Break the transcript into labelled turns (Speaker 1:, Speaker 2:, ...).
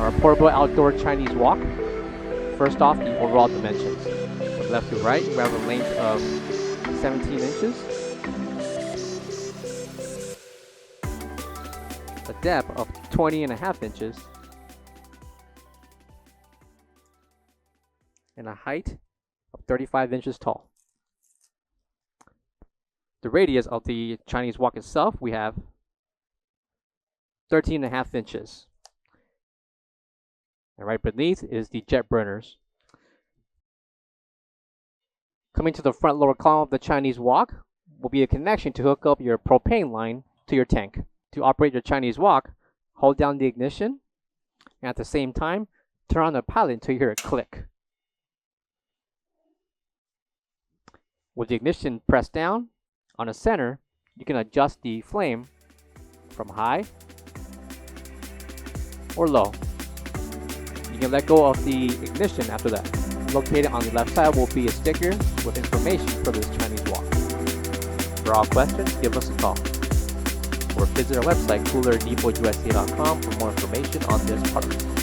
Speaker 1: our portable outdoor Chinese wok. First off, the overall dimensions. From left to right, we have a length of 17 inches, a depth of 20.5 inches, and a height of 35 inches tall. The radius of the Chinese wok itself, we have 13.5 inches. And right beneath is the jet burners. Coming to the front lower column of the Chinese wok will be a connection to hook up your propane line to your tank. To operate your Chinese wok, hold down the ignition, and at the same time, turn on the pilot until you hear a click. With the ignition pressed down on the center, you can adjust the flame from high or low. You can let go of the ignition after that. Located on the left side will be a sticker with information for this Chinese wok. For all questions, give us a call or visit our website coolerdepotUSA.com for more information on this product.